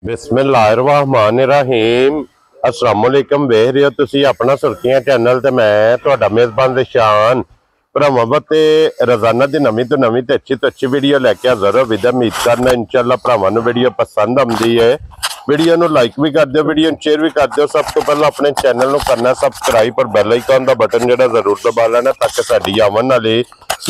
बिस्मिल्लाहिर्रहमानिर्रहीम अस्सलाम वालेकुम। वेख रहे हो तुसी अपना सुर्खियां चैनल ते मैं तुहाडा मेजबान दिशान भरावां ते रोजाना की नवीं तो नवीं ते अच्छी वीडियो लैके हाजिर हो। विद उम्मीद करना इंशाअल्लाह भरावां नूं वीडियो पसंद आउंदी है। वीडियो नूं लाइक भी कर दिओ, वीडियो नूं शेयर भी कर दिओ। सब तो पहले अपने चैनल नूं करना सबसक्राइब और बैल आइकन का बटन जिहड़ा जरूर दबा लेना ताकि साडी आवन वाली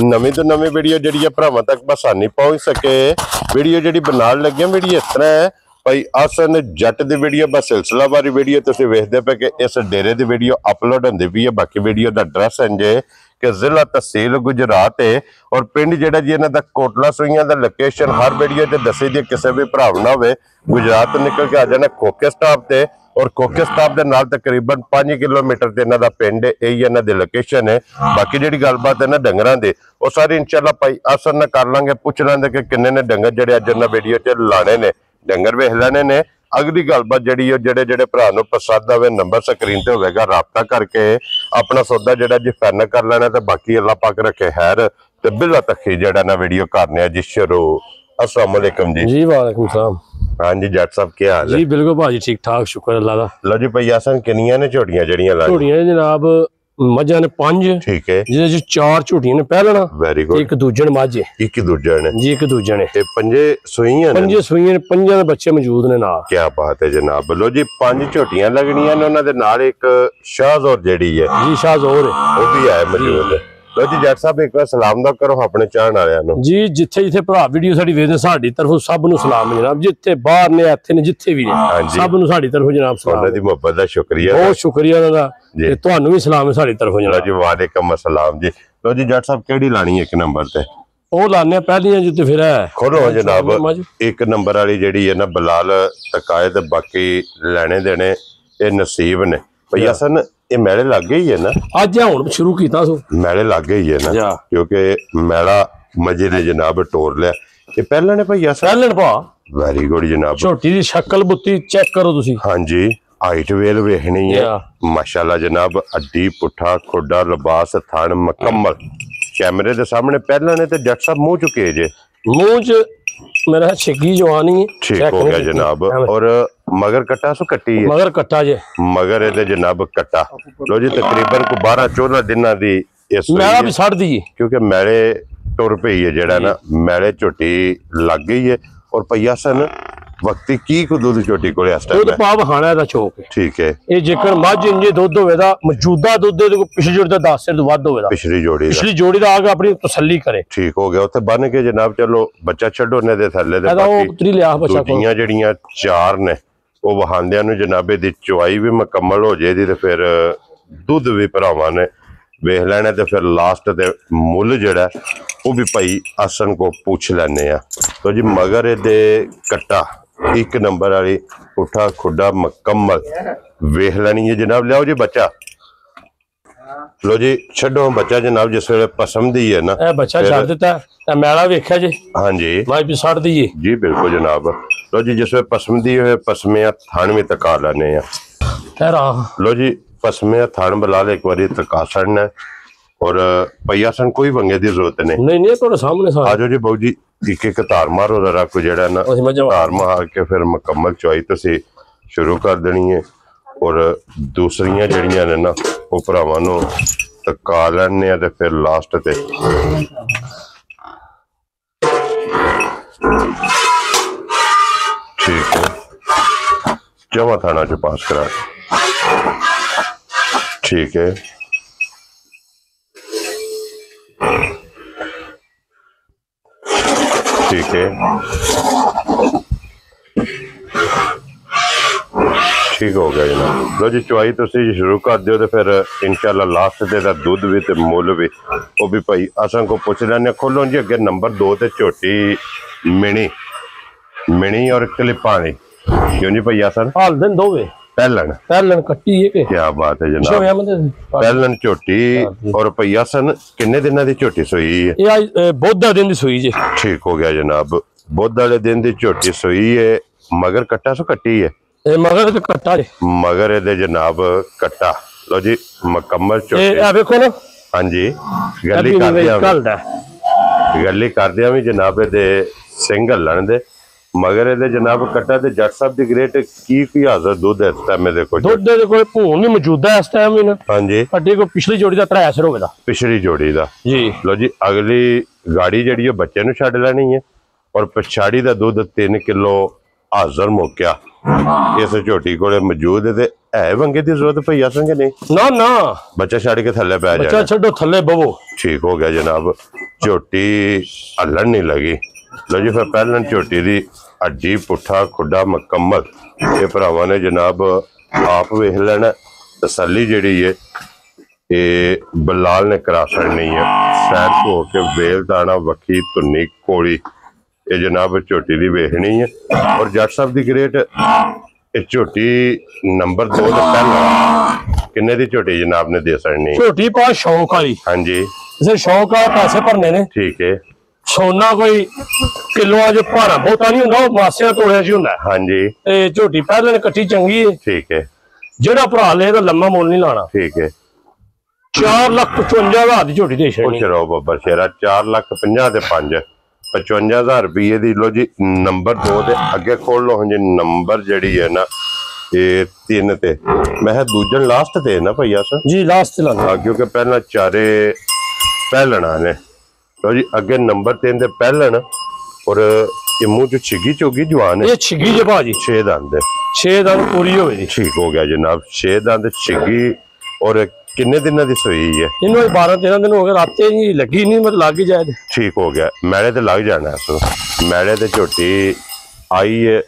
नवीं तो नवीं वीडियो जिहड़ी है भरावां तक आसानी पहुंच सके। वीडियो जिहड़ी बनाउण लगे वीडियो इस तरह है भाई आसन जट की वीडियो बस सिलसिलावारी वीडियो तुसीं वेखदे पे कि इस डेरे की वीडियो अपलोड होंदी पई है। बाकी वीडियो का एड्रैस इंजे कि जिला तहसील गुजरात है और पिंड जिहड़ा जी इन्हां दा कोटला सूइयां दा लोकेशन हर वीडियो च दसी दी। किसी भी भरा ना होवे गुजरात तो निकल के आ जाना खोखे स्टाप ते और खोखे स्टाप के नाल तकरीबन 5 किलोमीटर ते इन्हां दा पिंड है। यही इन्हां दी लोकेशन है। बाकी जिहड़ी गलबात है ना डंगरां दी वो सारी इंशाअल्लाह भाई आसन नाल कर लांगे, पुछ लांगे कि किन्ने ने डंगर जिहड़े अज इन्हां वीडियो च लाने ने। डंगर वेख लेने ने। अगली गलबात जी जेडे जेडे भरा पसंद आवे नंबर स्क्रीन ते होगा राबता करके अपना सौदा जेड़ा जी फाइनल कर लेना। तो बाकी अल्लाह पाक रखे खैर ते बिला तक जेड़ा ना वीडियो करने जी शुरू। अस्सलाम वालेकुम जी। जी वालेकुम सलाम। हाँ जी जट साहब क्या हाल है? जी बिल्कुल भाजी ठीक ठाक शुक्र अल्लाह दा। लो जी भैया सन किनियां ने झोटियां जड़ियां ला झोटियां जनाब मझां ने 5 ठीक है जिहदे च 4 झोटियां ने पहलना वेरी गुड एक दूजन मझ एक दूजे ने जी एक दूजे ने ते पंजे सूइयां ने 5 सूइयां ने 5 दे बच्चे मौजूद ने नाल। क्या बात है जनाब। लो जी 5 झोटियां लगनियां ने उन्हां दे नाल एक शाहजोर जेड़ी है जी शाहजोर है वो भी है मौजूद। लो जी जट साहब एक बार सलाम दा करो अपने चाहण वालियां नूं। जी जिथे जिथे भरा वीडियो साडी वेखदे साडी तरफों सब नूं सलाम जनाब। जिथे बाहर ने इत्थे ने जिथे भी ने सब नूं साडी तरफों जनाब सलाम। उन्हां दी मोहब्बत दा शुक्रिया बहुत शुक्रिया उन्हां दा ते तुहानूं भी सलाम है साडी तरफों लो जनाब। जी वालेकुम अस्सलाम जी। लो जी जट साहब केड़ी लानी एक नंबर ते ਉਹ ਲਾਣੇ ਪਹਿਲੀਆਂ ਜਿੱਤੇ ਫਿਰ ਹੈ खोलो जनाब एक नंबर वाली जेड़ी है ना बलाल तकाए ते बाकी लेने देने ये नसीब ने भैया सन ये मेले लग गई है ना ਅੱਜ ਹੁਣ ਸ਼ੁਰੂ ਕੀਤਾ ਸੋ मेले लग गई है ना क्योंकि मेला मजे ने जनाब टोर लिया ये पहले ने भैया सन ਪਹਿਲਣ ਭਾ वेरी गुड जनाब। ਝੋਟੀ ਦੀ ਸ਼ਕਲ ਬੁੱਤੀ ਚੈੱਕ ਕਰੋ ਤੁਸੀਂ। हाँ जी हाइट वेल वेखनी है माशाल्लाह जनाब। अड्डी पुठा खुडा लिबास थान मुकम्मल कैमरे के सामने पहले ने तो जट साहब मुंह चुके जे मुंह च मेरा छिगी जवानी है ठीक हो गया जनाब। और मगर कट्टा सो कट्टी है मगर कट्टा जे मगर ये जनाब कट्टा। लो जी तकरीबन को 12-14 दिन दी मैला भी सड़ दी क्योंकि मैले टुर पई है जेड़ा ना मैले झोटी लग गई है और भैया सन वक्ती की को दूध झोटी को दुध पाव खाना दा शौक है ठीक है। ये जेकर मझ इंजे दुध होवे दा मौजूदा दुध दे पिछली जोड़ी दा 10 से वध होवे दा पिछली जोड़ी दा आके अपनी तसल्ली करे ठीक हो गया। उत्थे बन के जनाब चलो बच्चा छड्डो ने दे थल्ले दे बाकी लिया बच्चा दूजियां जड़ियां 4 ने वो वहांदियां नु जनाबे दी चवाई भी मुकम्मल हो जाएगी ते फिर दुध भी भरावां ने वेख लेने ते फिर लास्ट ते मुल जेड़ा वो भी भाई आसन को पूछ लेने आ। तो जी मगर दे कट्टा एक नंबर वाली उठा खुडा मुकम्मल वेख लेनी है जनाब। लियाओ जी बच्चा लो जी छड्डो बच्चा जनाब जिस वे पसंद ही है ना बच्चा छड़ दिता है मैला वेख्या जी। हाँ जी मैं भी सड़ दी जी बिल्कुल जनाब। लो जी जिस वे पसंद ही है पसमे थान भी तका लेने लो जी पसमे थान बलाल एक बार तका छड़ना और भैया सन कोई वंगे की जरूरत नहीं तो सामने आ जाओ जी बहु जी एक एक धार मारो जरा को जेड़ा ना धार मार के फिर मुकम्मल चवाई तुसी शुरू कर देनी है और दूसरियां जड़ियां ने ना वो भरावां नूं तका लैने ते फिर लास्ट ते ठीक है जमा थाना च पास करा ठीक है। ठीक है ठीक हो गया जनाब। लो जी चवाई तुसी शुरू कर दियो तो फिर इंशाल्लाह लास्ट दे दा दुध भी ते मुल भी वो भी भाई असां को पुछ लेने। खोलो जी अगे नंबर 2 ते झोटी मिनी मिनी और क्लिपानी क्यों जी भैया सन हाल दिन दोवे पहलन कट्टी है के क्या बात है जनाब। पहलन झोटी और भैया सन किन्ने दिना दी झोटी सोई है? ये आज बुध दिन दी सोई जी। ठीक हो गया जनाब। बुध वाले दिन दी झोटी सोई है मगर कट्टा सो कट्टी है मगर ते कट्टा मगर ये जनाब कट्टा। लो जी मुकम्मल झोटी ए देखो ना। हाँ जी गली कर दिया भी जनाब दे सिंग हलन दे ਮਗਰ ਇਹਦੇ ਜਨਾਬ ਕੱਟਾ ਤੇ ਜੱਟ ਸਾਹਿਬ ਦੀ ਗ੍ਰੇਟ ਕੀ ਹਾਜ਼ਰ ਦੁੱਧ ਇਸ ਟਾਈਮ ਇਹਦੇ ਕੋਲ? ਦੁੱਧ ਦੇ ਕੋਲ ਭੂਣ ਵੀ ਮੌਜੂਦਾ ਇਸ ਟਾਈਮ ਵੀ ਨਾ। ਹਾਂਜੀ, ਅੱਡੇ ਕੋ ਪਿਛਲੀ ਜੋੜੀ ਦਾ 3 ਸਿਰ ਹੋਵੇਗਾ। ਪਿਛਲੀ ਜੋੜੀ ਦਾ ਜੀ। ਲੋ ਜੀ, ਅਗਲੀ ਗਾੜੀ ਜਿਹੜੀ ਉਹ ਬੱਚੇ ਨੂੰ ਛੱਡ ਲੈਣੀ ਹੈ ਔਰ ਪਛਾੜੀ ਦਾ ਦੁੱਧ 3 ਕਿਲੋ ਹਾਜ਼ਰ ਮੁੱਕਿਆ ਇਸ ਝੋਟੀ ਕੋਲੇ ਮੌਜੂਦ ਹੈ। ਤੇ ਹੈ ਵੰਗੇ ਦੀ ਜ਼ਰੂਰਤ ਪਈ ਆ ਸੰਗੇ ਨਹੀਂ? ਨਾ ਨਾ, ਬੱਚਾ ਛੱਡ ਕੇ ਥੱਲੇ ਪੈ ਜਾ, ਬੱਚਾ ਛੱਡੋ ਥੱਲੇ ਬਵੋ। ਠੀਕ ਹੋ ਗਿਆ ਜਨਾਬ। ਝੋਟੀ ਹੱਲਣ ਨਹੀਂ ਲੱਗੀ। ਲੋ ਜੀ, ਫਿਰ ਪਹਿਲਾਂ ਝੋਟੀ ਦੀ ਅੱਡੀ ਪੁੱਠਾ ਖੁੱਡਾ ਮੁਕੰਮਲ ਇਹ ਭਰਾਵਾਂ ਨੇ ਜਨਾਬ ਆਪ ਵੇਖ ਲੈਣਾ। ਤਸੱਲੀ ਜਿਹੜੀ ਹੈ ਇਹ ਬਲਾਲ ਨੇ ਕਰਾ ਛੱਡਣੀ ਹੈ। ਸੈਰ ਧੋ ਕੇ ਵੇਲ ਦਾਣਾ ਵੱਖੀ ਧੁੰਨੀ ਕੋਲੀ ਇਹ ਜਨਾਬ ਝੋਟੀ ਦੀ ਵੇਖਣੀ ਹੈ। ਔਰ ਜੱਟ ਸਾਹਿਬ ਦੀ ਗ੍ਰੇਟ ਇਹ ਝੋਟੀ ਨੰਬਰ 2 ਦੇ ਪਹਿਲਾਂ ਕਿੰਨੇ ਦੀ ਝੋਟੀ ਜਨਾਬ ਨੇ ਦੇ ਛੱਡਣੀ? ਝੋਟੀ ਪਾ ਸ਼ੌਕ ਵਾਲੀ। ਹਾਂਜੀ, ਇਸੇ ਸ਼ੌਕ ਆ, ਪੈਸੇ ਭਰਨੇ ਨੇ। ਠੀਕ ਹੈ। ਸੋਨਾ ਕੋਈ ਕਿਲੋਆਂ ਚ ਭਾਰਾ ਬਹੁਤਾ ਨਹੀਂ ਹੁੰਦਾ, ਉਹ ਮਾਸਿਆਂ ਤੋੜਿਆ ਚ ਹੁੰਦਾ। ਹਾਂਜੀ, ਤੇ ਝੋਟੀ ਪਹਿਲਾਂ ਨੇ ਕੱਟੀ ਚੰਗੀ ਹੈ। ਠੀਕ ਹੈ। ਜਿਹੜਾ ਭਰਾ ਲੈ ਤਾਂ ਲੰਮਾ ਮੁੱਲ ਨਹੀਂ ਲਾਣਾ। ਠੀਕ ਹੈ। 4,55,000 ਦੀ ਝੋਟੀ ਦੇ ਛੱਡਣੀ। ਚਲੋ ਬੱਬਰ ਸ਼ੇਰਾ 4,50,000 ਤੇ 55,000 ਰੁਪਏ ਦੀ। ਲੋ ਜੀ, ਨੰਬਰ 2 ਦੇ ਅੱਗੇ ਖੋਲ ਲੋ। ਹਾਂਜੀ, ਨੰਬਰ ਜਿਹੜੀ ਹੈ ਨਾ ਇਹ 3 ਤੇ ਮੈਂ ਦੂਜਨ ਲਾਸਟ ਤੇ ਨਾ ਭਈਆ ਸਰ ਜੀ, ਲਾਸਟ ਲਾਣਾ ਕਿਉਂਕਿ ਪਹਿਲਾਂ ਚਾਰੇ ਪਹਿਲਣਾ ਨੇ। ਲੋ ਜੀ, ਅੱਗੇ ਨੰਬਰ 3 ਦੇ ਪਹਿਲਣ ਔਰ ਇਹ ਮੂੰਹ ਚ ਛਿੱਗੀ ਚੋਗੀ ਜਵਾਨ ਹੈ। ਇਹ ਛਿੱਗੀ ਜੇ ਭਾਜੀ 6 ਦੰਦ 6 ਦੰਦ ਪੂਰੀ ਹੋਵੇ ਜੀ। ਠੀਕ ਹੋ ਗਿਆ ਜਨਾਬ। 6 ਦੰਦ ਛਿੱਗੀ। ਔਰ ਕਿੰਨੇ ਦਿਨਾਂ ਦੀ ਸੋਈ ਹੈ? ਇਹਨੂੰ 12-13 ਦਿਨ ਹੋ ਗਏ। ਰਾਤੇ ਜੀ ਲੱਗੀ ਨਹੀਂ, ਮਤਲਬ ਲੱਗ ਹੀ ਜਾਏ। ਠੀਕ ਹੋ ਗਿਆ। ਮੈਲੇ ਤੇ ਲੱਗ ਜਾਣਾ ਇਸ ਮੈਲੇ ਤੇ ਝੋਟੀ ਆਈ ਹੈ,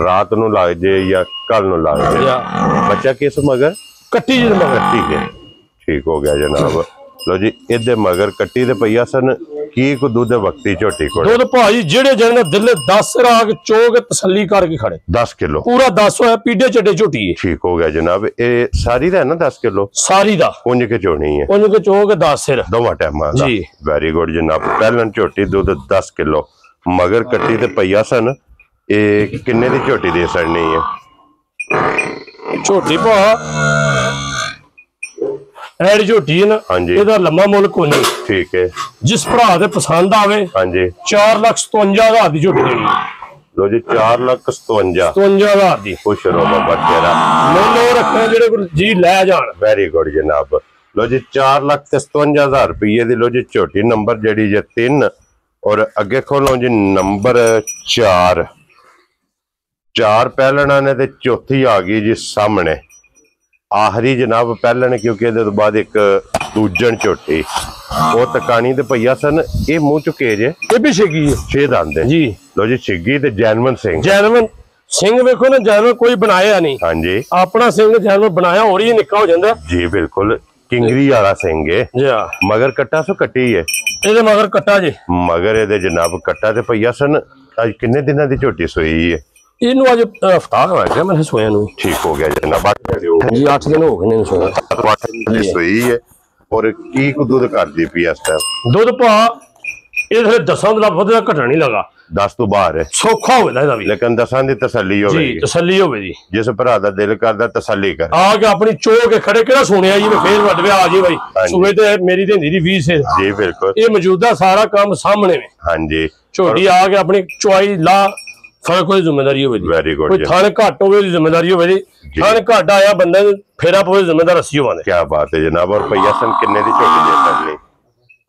ਰਾਤ ਨੂੰ ਲੱਗ ਜੇ ਜਾਂ ਕੱਲ ਨੂੰ ਲੱਗ ਜੇ। ਬੱਚਾ ਕਿਸ ਮਗਰ? ਕੱਟੀ ਜੀ ਮਗਰ। ਠੀਕ ਹੈ, ਠੀਕ ਹੋ ਗਿਆ ਜਨਾਬ। ਲੋ ਜੀ, ਇਹਦੇ ਮਗਰ ਕੱਟੀ ਤੇ ਪਈਆ ਸਨ ਕੀ ਕੋ ਦੁੱਧ ਵਕਤੀ ਝੋਟੀ ਕੋਲ? ਦੁੱਧ ਭਾਜੀ ਜਿਹੜੇ ਜਿਹੜੇ ਦਿੱਲੇ 10 ਰਾਗ ਚੋਗ ਤਸੱਲੀ ਕਰਕੇ ਖੜੇ 10 ਕਿਲੋ ਪੂਰਾ 10 ਹੋਇਆ। ਪੀਡੇ ਚੱਡੇ ਝੋਟੀ ਹੈ। ਠੀਕ ਹੋ ਗਿਆ ਜਨਾਬ। ਇਹ ਸਾਰੀ ਦਾ ਹੈ ਨਾ 10 ਕਿਲੋ? ਸਾਰੀ ਦਾ। ਉਂਝ ਕੇ ਚੋਣੀ ਹੈ? ਉਂਝ ਕੇ ਚੋਗ 10 ਸਿਰ ਦੋਵਾਂ ਟਾਈਮਾਂ ਦਾ। ਜੀ, ਵੈਰੀ ਗੁੱਡ ਜਨਾਬ। ਪਹਿਲਾਂ ਝੋਟੀ ਦੁੱਧ 10 ਕਿਲੋ ਮਗਰ ਕੱਟੀ ਤੇ ਪਈਆ ਸਨ। ਇਹ ਕਿੰਨੇ ਦੀ ਝੋਟੀ ਦੇ ਛੱਡਣੀ ਹੈ? ਝੋਟੀ ਭਾ ਐਡੀ ਝੋਟੀ ਹੈ ਨਾ। ਹਾਂਜੀ, ਇਹਦਾ ਲੰਮਾ ਮੁੱਲ ਕੋਈ ਨਹੀਂ। ਠੀਕ ਹੈ। ਜਿਸ ਭਰਾ ਦੇ ਪਸੰਦ ਆਵੇ। ਹਾਂਜੀ, 4,57,000 ਦੀ ਝੋਟੀ ਦੇਣੀ। ਲੋ ਜੀ, 4,57,000 ਦੀ। ਖੁਸ਼ ਰਹੋ ਬਾਬਾ ਤੇਰਾ। ਮੁੱਲ ਰੱਖਣਾ ਜਿਹੜੇ ਕੋਲ ਜੀ ਲੈ ਜਾਣ। ਵੈਰੀ ਗੁੱਡ ਜਨਾਬ। ਲੋ ਜੀ, 4,57,000 ਰੁਪਏ ਦੀ। ਲੋ ਜੀ, ਝੋਟੀ ਨੰਬਰ ਜਿਹੜੀ ਜੇ 3 ਔਰ ਅੱਗੇ ਖੋਲੋ ਜੀ ਨੰਬਰ 4 ਪਹਿਲਣਾ ਨੇ ਤੇ ਚੌਥੀ ਆ ਗਈ ਜੀ ਸਾਹਮਣੇ ਆਖਰੀ ਜਨਾਬ ਪਹਿਲਣ, ਕਿਉਂਕਿ ਇਹਦੇ ਤੋਂ ਬਾਅਦ ਇੱਕ ਦੂਜਣ ਝੋਟੀ ਉਹ ਤਕਾਣੀ ਤੇ ਪਈਆ ਸਨ। ਇਹ ਮੂੰਹ ਚੁੱਕੇ ਜੇ ਇਹ ਵੀ ਛਿੱਗੀ ਹੈ। 6 ਦੰਦ ਜੀ। ਲੋ ਜੀ, ਛਿੱਗੀ ਤੇ ਜੈਨਵਨ ਸਿੰਘ। ਜੈਨਵਨ ਸਿੰਘ ਵੇਖੋ ਨਾ, ਜੈਨਵਨ ਕੋਈ ਬਣਾਇਆ ਨਹੀਂ। ਹਾਂਜੀ, ਆਪਣਾ ਸਿੰਘ ਜੈਨਵਨ ਬਣਾਇਆ ਹੋਰ ਹੀ ਨਿੱਕਾ ਹੋ ਜਾਂਦਾ ਜੀ। ਬਿਲਕੁਲ ਕਿੰਗਰੀ ਵਾਲਾ ਸਿੰਘ ਹੈ ਜੀ। ਮਗਰ ਕੱਟਾ ਸੋ ਕੱਟੀ ਹੈ ਇਹਦੇ ਮਗਰ ਕੱਟਾ ਜੇ। ਮਗਰ ਇਹਦੇ ਜਨਾਬ ਕੱਟਾ ਤੇ ਪਈਆ ਸਨ। ਅੱਜ ਕਿੰਨੇ ਦਿਨਾਂ ਦੀ ਝੋਟੀ ਸੋਈ ਹੈ? ਇਹਨੂੰ ਅੱਜ ਹਫਤਾ ਹੋ ਗਿਆ ਮੈਂ ਸੋਇਆ ਨੂੰ। ਠੀਕ ਹੋ ਗਿਆ ਜਨਾਬ। ਜੀ 8 ਦਿਨ ਹੋ ਗਏ ਨੇ ਸੋਇਆ। 8 ਦਿਨ ਦੀ ਸੋਈ ਹੈ। ਔਰ ਕੀ ਕੁ ਦੁੱਧ ਕਰਦੀ ਪਈ ਇਸ ਟਾਈਮ? ਦੁੱਧ ਭਾ ਇਹ 10 ਦਾ ਵਧਿਆ ਘਟਣ ਨਹੀਂ ਲਗਾ। 10 ਤੋਂ ਬਾਹਰ ਹੈ। ਸੌਖਾ ਹੋਵੇ ਇਹਦਾ ਵੀ, ਲੇਕਿਨ 10 ਦੀ ਤਸੱਲੀ ਹੋਵੇ ਜੀ। ਤਸੱਲੀ ਹੋਵੇ ਜੀ। ਜਿਸ ਭਰਾ ਦਾ ਦਿਲ ਕਰਦਾ ਤਸੱਲੀ ਕਰ ਆ ਕੇ ਆਪਣੀ ਚੋ ਕੇ ਖੜੇ। ਕਿਹੜਾ ਸੁਣਿਆ ਜੀ ਮੈਂ ਫੇਰ ਵੱਡਿਆ ਆ ਜੀ ਬਾਈ ਸੂਏ ਤੇ ਮੇਰੀ ਤੇ ਹੁੰਦੀ ਦੀ 20 ਸੇ। ਜੀ ਬਿਲਕੁਲ। ਇਹ ਮੌਜੂਦਾ ਸਾਰਾ ਕੰਮ ਸਾਹਮਣੇ ਨੇ। ਹਾਂਜੀ, ਝੋਟੀ ਆ ਕੇ ਆਪਣੀ ਚੁਆਈ ਲਾ ਫਰਕ ਕੋਈ ਜ਼ਿੰਮੇਵਾਰੀ ਹੋਵੇ ਜੀ। Very good. ਕੋਈ ਥਾਣੇ ਘੱਟ ਹੋਵੇ ਦੀ ਜ਼ਿੰਮੇਵਾਰੀ ਹੋਵੇ ਜੀ। ਥਾਣੇ ਘੱਟ ਆਇਆ ਬੰਦੇ ਨੂੰ ਫੇਰਾ ਪਵੇ ਜ਼ਿੰਮੇਦਾਰ ਅਸੀਂ ਹੋਵਾਂਗੇ। ਕੀ ਬਾਤ ਹੈ ਜਨਾਬ। ਔਰ ਪਈਆ ਸਨ ਕਿੰਨੇ ਦੀ ਝੋਟੀ ਦੇ ਸਕਣੀ?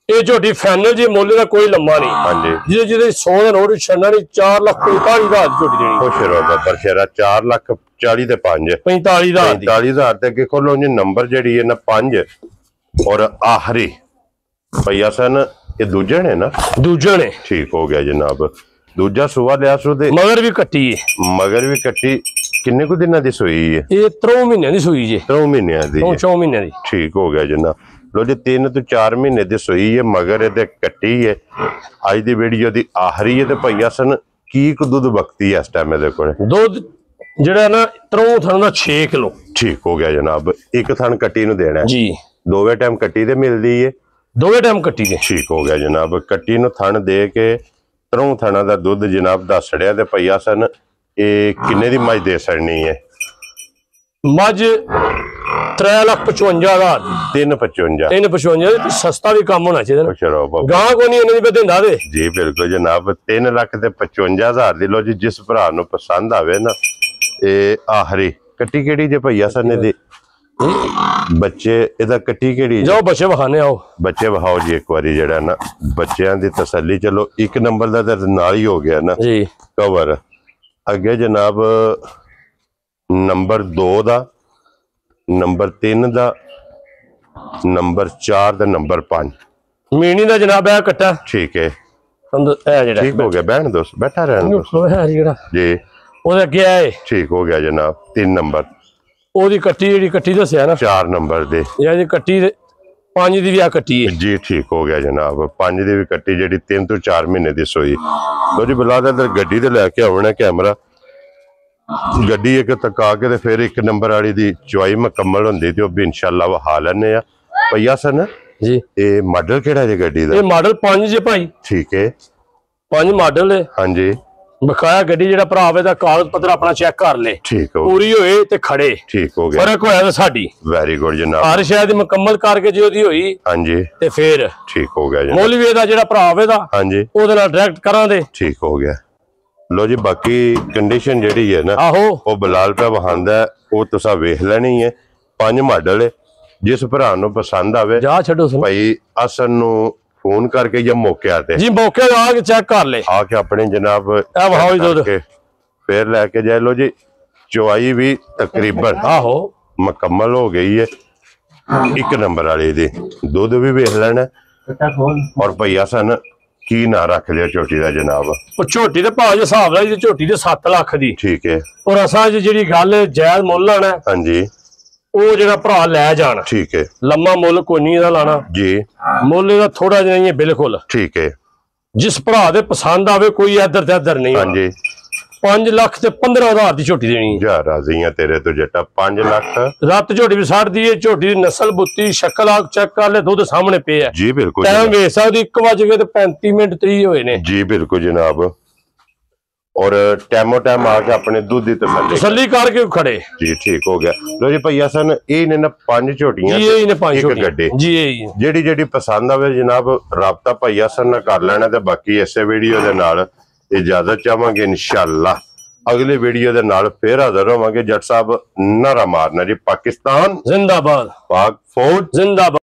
ਇਹ ਝੋਟੀ ਫਾਈਨਲ ਜੀ, ਮੁੱਲ ਦਾ ਕੋਈ ਲੰਮਾ ਨਹੀਂ। ਹਾਂਜੀ, ਜਿਹਦੇ 100 ਦਾ ਨੋਟ ਛੱਡਣਾ ਨਹੀਂ। 4,45,000 ਦੀ ਝੋਟੀ ਦੇਣੀ। ਖੁਸ਼ ਰਹੋ ਬੱਬਰ ਸ਼ੇਰਾ। 4,40,000 ਤੇ 5 45,000 ਦੀ। 45,000 ਤੇ ਅੱਗੇ ਖੋਲੋ ਜੀ ਨੰਬਰ ਜਿਹੜੀ ਹੈ ਨਾ 5 ਔਰ ਆਖਰੀ ਪਈਆ ਸਨ। ਇਹ ਦੂਜੇ ਨੇ ਨਾ? ਦੂਜੇ ਨੇ। ਠੀਕ ਹੋ ਗਿਆ ਜਨਾਬ। ਦੂਜਾ ਸੂਆ ਲਿਆ ਸੂ ਤੇ ਮਗਰ ਵੀ ਕੱਟੀ ਹੈ। ਮਗਰ ਵੀ ਕੱਟੀ। ਕਿੰਨੇ ਕੁ ਦਿਨਾਂ ਦੀ ਸੋਈ ਹੈ? ਇਹ 3 ਮਹੀਨਿਆਂ ਦੀ ਸੂਈ ਜੀ। 3 ਮਹੀਨਿਆਂ ਦੀ। 3 ਮਹੀਨਿਆਂ ਦੀ। ਠੀਕ ਹੋ ਗਿਆ ਜਨਾਬ। ਲੋ ਜੀ, 3 ਤੋਂ 4 ਮਹੀਨੇ ਦੀ ਸੋਈ ਹੈ। ਮਗਰ ਇਹਦੇ ਕੱਟੀ ਹੈ। ਅੱਜ ਦੀ ਵੀਡੀਓ ਦੀ ਆਖਰੀ ਹੈ ਤੇ ਭਈਆ ਸਨ ਕੀ ਕੁ ਦੁੱਧ ਵਕਤੀ ਹੈ ਇਸ ਟਾਈਮ ਇਹਦੇ ਕੋਲ? ਦੁੱਧ ਜਿਹੜਾ ਨਾ 3 ਥਣ ਦਾ 6 ਕਿਲੋ। ਠੀਕ ਹੋ ਗਿਆ ਜਨਾਬ। ਇੱਕ ਥਣ ਕੱਟੀ ਨੂੰ ਦੇਣਾ ਜੀ। ਦੋਵੇਂ ਟਾਈਮ ਕੱਟੀ ਤੇ ਮਿਲਦੀ ਹੈ? ਦੋਵੇਂ ਟਾਈਮ ਕੱਟੀ ਦੇ। ਠੀਕ ਹੋ ਗਿਆ ਜਨਾਬ। ਕੱਟੀ ਨੂੰ ਥਣ ਦੇ ਕੇ 3 ਥਣਾ ਦਾ ਦੁੱਧ ਜਨਾਬ ਦੱਸ ਛੜਿਆ ਤੇ ਪਈਆ ਸਨ। ਇਹ ਕਿੰਨੇ ਦੀ ਮੱਝ ਦੇ ਛੜਨੀ ਹੈ? ਮੱਝ 3,55,000 3,55 3,55 ਸਸਤਾ ਵੀ ਕੰਮ ਹੋਣਾ ਚਾਹੀਦਾ ਚਲੋ ਬਾਬਾ ਗਾਂ ਕੋ ਨਹੀਂ ਇਹਨਾਂ ਦੀ ਬਦਿੰਦਾ ਦੇ ਜੀ ਬਿਲਕੁਲ ਜਨਾਬ 3,55,000 ਦੀ ਲੋ ਜੀ ਜਿਸ ਭਰਾ ਨੂੰ ਪਸੰਦ ਆਵੇ ਨਾ ਇਹ ਆਖਰੀ ਕੱਟੀ ਕਿਹੜੀ ਜੇ ਭਈਆ ਸਨੇ ਦੀ ਬੱਚੇ ਇਹਦਾ ਕੱਟੀ ਕਿਹੜੀ ਜਾਓ ਬੱਚੇ ਵਿਖਾਣੇ ਆਓ ਬੱਚੇ ਵਿਖਾਓ ਜੀ ਇੱਕ ਵਾਰੀ ਜਿਹੜਾ ਨਾ ਬੱਚਿਆਂ ਦੀ ਤਸੱਲੀ ਚਲੋ 1 ਨੰਬਰ ਦਾ ਤਾਂ ਨਾਲ ਹੀ ਹੋ ਗਿਆ ਨਾ ਜੀ ਕਵਰ ਅੱਗੇ ਜਨਾਬ ਨੰਬਰ 2 ਦਾ ਨੰਬਰ 3 ਦਾ ਨੰਬਰ 4 ਦਾ ਨੰਬਰ 5 ਮੀਣੀ ਦਾ ਜਨਾਬ ਇਹ ਕੱਟਾ ਠੀਕ ਹੈ ਇਹ ਜਿਹੜਾ ਠੀਕ ਹੋ ਗਿਆ ਬਹਿਣ ਦੋ ਬੈਠਾ ਰਹਿਣ ਦੋ ਹੈ ਜਿਹੜਾ ਜੀ ਉਹਦੇ ਅੱਗੇ ਆਏ ਠੀਕ ਹੋ ਗਿਆ ਜਨਾਬ 3 ਨੰਬਰ ਉਹਦੀ ਕੱਟੀ ਜਿਹੜੀ ਕੱਟੀ ਦੱਸਿਆ ਨਾ 4 ਨੰਬਰ ਦੇ ਇਹ ਜੀ ਕੱਟੀ 5 ਦੀ ਵੀ ਆ ਕੱਟੀ ਹੈ ਜੀ ਠੀਕ ਹੋ ਗਿਆ ਜਨਾਬ 5 ਦੀ ਵੀ ਕੱਟੀ ਜਿਹੜੀ 3 ਤੋਂ 4 ਮਹੀਨੇ ਦੀ ਸੋਈ ਲੋ ਜੀ ਬੁਲਾ ਦੇ ਗੱਡੀ ਤੇ ਲੈ ਕੇ ਆਉਣਾ ਕੈਮਰਾ ਗੱਡੀ ਇੱਕ ਤੱਕਾ ਕੇ ਤੇ ਫਿਰ 1 ਨੰਬਰ ਵਾਲੀ ਦੀ ਚੁਆਈ ਮੁਕੰਮਲ ਹੁੰਦੀ ਤੇ ਉਹ ਵੀ ਇਨਸ਼ਾਅੱਲਾ ਵਹਾ ਲੈਣੇ ਆ ਭਈਆ ਸਨ ਜੀ ਇਹ ਮਾਡਲ ਕਿਹੜਾ ਜੇ ਗੱਡੀ ਦਾ ਇਹ ਮਾਡਲ 5 ਜੇ ਭਾਈ ਠੀਕ ਹੈ 5 ਮਾਡਲ ਹੈ ਹਾਂਜੀ ਬਕਾਇਆ ਗੱਡੀ ਜਿਹੜਾ ਭਰਾ ਆਵੇ ਦਾ ਕਾਗਜ਼ ਪੱਤਰ ਆਪਣਾ ਚੈੱਕ ਕਰ ਲੈ ਠੀਕ ਹੋ ਪੂਰੀ ਹੋਏ ਤੇ ਖੜੇ ਠੀਕ ਹੋ ਗਿਆ ਫਰਕ ਹੋਇਆ ਤਾਂ ਸਾਡੀ ਵੈਰੀ ਗੁੱਡ ਜਨਾਬ ਹਰ ਸ਼ਾਇਦ ਮੁਕੰਮਲ ਕਰਕੇ ਜੇ ਉਹਦੀ ਹੋਈ ਹਾਂਜੀ ਤੇ ਫਿਰ ਠੀਕ ਹੋ ਗਿਆ ਜਨਾਬ ਮੌਲਵੀ ਦਾ ਜਿਹੜਾ ਭਰਾ ਆਵੇ ਦਾ ਹਾਂਜੀ ਉਹਦੇ ਨਾਲ ਡਾਇਰੈਕਟ ਕਰਾਂਗੇ ਠੀਕ ਹੋ ਗਿਆ ਲੋ ਜੀ ਬਾਕੀ ਕੰਡੀਸ਼ਨ ਜਿਹੜੀ ਹੈ ਨਾ ਆਹੋ ਉਹ ਬਲਾਲ ਪਾ ਵਹਾਂਦਾ ਉਹ ਤੁਸੀਂ ਵੇਖ ਲੈਣੀ ਹੈ 5 ਮਾਡਲ ਹੈ ਜਿਸ ਭਰਾ ਨੂੰ ਪਸੰਦ ਆਵੇ ਜਾ ਛੱਡੋ ਸੁਣ ਭਾਈ ਅਸਨ ਨੂੰ ਫੋਨ ਕਰਕੇ ਜਾਂ ਮੌਕੇ ਤੇ ਜੀ ਮੌਕੇ ਆ ਕੇ ਚੈੱਕ ਕਰ ਲੈ ਆ ਕੇ ਆਪਣੇ ਜਨਾਬ ਇਹ ਵਹਾਓ ਦੁੱਧ ਫਿਰ ਲੈ ਕੇ ਜਾ ਲੋ ਜੀ ਚੁਆਈ ਵੀ ਤਕਰੀਬਨ ਆਹੋ ਮੁਕੰਮਲ ਹੋ ਗਈ ਹੈ 1 ਨੰਬਰ ਵਾਲੀ ਦੀ ਦੁੱਧ ਵੀ ਵੇਖ ਲੈਣਾ ਔਰ ਭਈਆ ਸਨ ਕੀ ਨਾ ਰੱਖ ਲਿਆ ਝੋਟੀ ਦਾ ਜਨਾਬ ਉਹ ਝੋਟੀ ਦੇ ਭਾਅ ਦੇ ਹਿਸਾਬ ਨਾਲ ਜੀ ਝੋਟੀ ਦੇ 7 ਲੱਖ ਦੀ ਠੀਕ ਹੈ ਔਰ ਅਸਾਂ ਜਿਹੜੀ ਗੱਲ ਜਾਇਜ਼ ਮੁੱਲ ਲਾਣਾ ਹਾਂਜੀ ਉਹ ਜਿਹੜਾ ਭਰਾ ਲੈ ਜਾਣਾ ਠੀਕ ਹੈ ਲੰਮਾ ਮੁੱਲ ਕੋਈ ਨਹੀਂ ਇਹਦਾ ਲਾਣਾ ਜੀ ਮੁੱਲ ਇਹਦਾ ਥੋੜਾ ਜਿਹਾ ਹੀ ਹੈ ਬਿਲਕੁਲ ਠੀਕ ਹੈ ਜਿਸ ਭਰਾ ਦੇ ਪਸੰਦ ਆਵੇ ਕੋਈ ਇੱਧਰ ਤੇ ਇੱਧਰ ਨਹੀਂ ਹਾਂਜੀ 5 ਲੱਖ ਤੇ 15,000 ਦੀ ਝੋਟੀ ਦੇਣੀ ਜਾ ਰਾਜ਼ੀਆਂ ਤੇਰੇ ਤੋਂ ਜੱਟਾ 5 ਲੱਖ ਰੱਤ ਝੋਟੀ ਵੀ ਛੱਡਦੀ ਏ ਝੋਟੀ ਦੀ ਨਸਲ ਬੁੱਤੀ ਸ਼ਕਲ ਆ ਚੈੱਕ ਕਰ ਲੈ ਦੁੱਧ ਸਾਹਮਣੇ ਪਿਆ ਜੀ ਬਿਲਕੁਲ ਟਾਈਮ ਵੇਖ ਸਕਦੀ 1 ਵਜੇ ਤੇ 35 ਮਿੰਟ 30 ਹੋਏ ਨੇ ਜੀ ਬਿਲਕੁਲ ਜਨਾਬ ਔਰ ਟੈਮੋ ਟਾਈਮ ਆ ਕੇ ਆਪਣੇ ਦੁੱਧ ਦੀ ਤਸੱਲੀ ਕਰਕੇ ਖੜੇ ਜੀ ਠੀਕ ਹੋ ਗਿਆ ਲੋ ਜੀ ਭਈਆ ਸਨ ਇਹ ਨੇ ਨਾ 5 ਝੋਟੀਆਂ ਜੀ ਇਹ ਨੇ 5 ਇੱਕ ਗੱਡੇ ਜੀ ਇਹ ਜਿਹੜੀ ਪਸੰਦ ਆਵੇ ਜਨਾਬ ਰਾਬਤਾ ਭਈਆ ਸਨ ਨਾਲ ਕਰ ਲੈਣਾ ਤੇ ਬਾਕੀ ਇਸੇ ਵੀਡੀਓ ਦੇ ਨਾਲ ਇਜਾਜ਼ਤ ਚਾਹਾਂਗੇ ਇਨਸ਼ਾਅੱਲਾ ਅਗਲੀ ਵੀਡੀਓ ਦੇ ਨਾਲ ਫੇਰ ਹਾਜ਼ਰ ਹੋਵਾਂਗੇ ਜੱਟ ਸਾਹਿਬ ਨਾਰਾ ਮਾਰਨਾ ਜੀ ਪਾਕਿਸਤਾਨ ਜ਼ਿੰਦਾਬਾਦ ਪਾਕ ਫੌਜ ਜ਼ਿੰਦਾਬਾਦ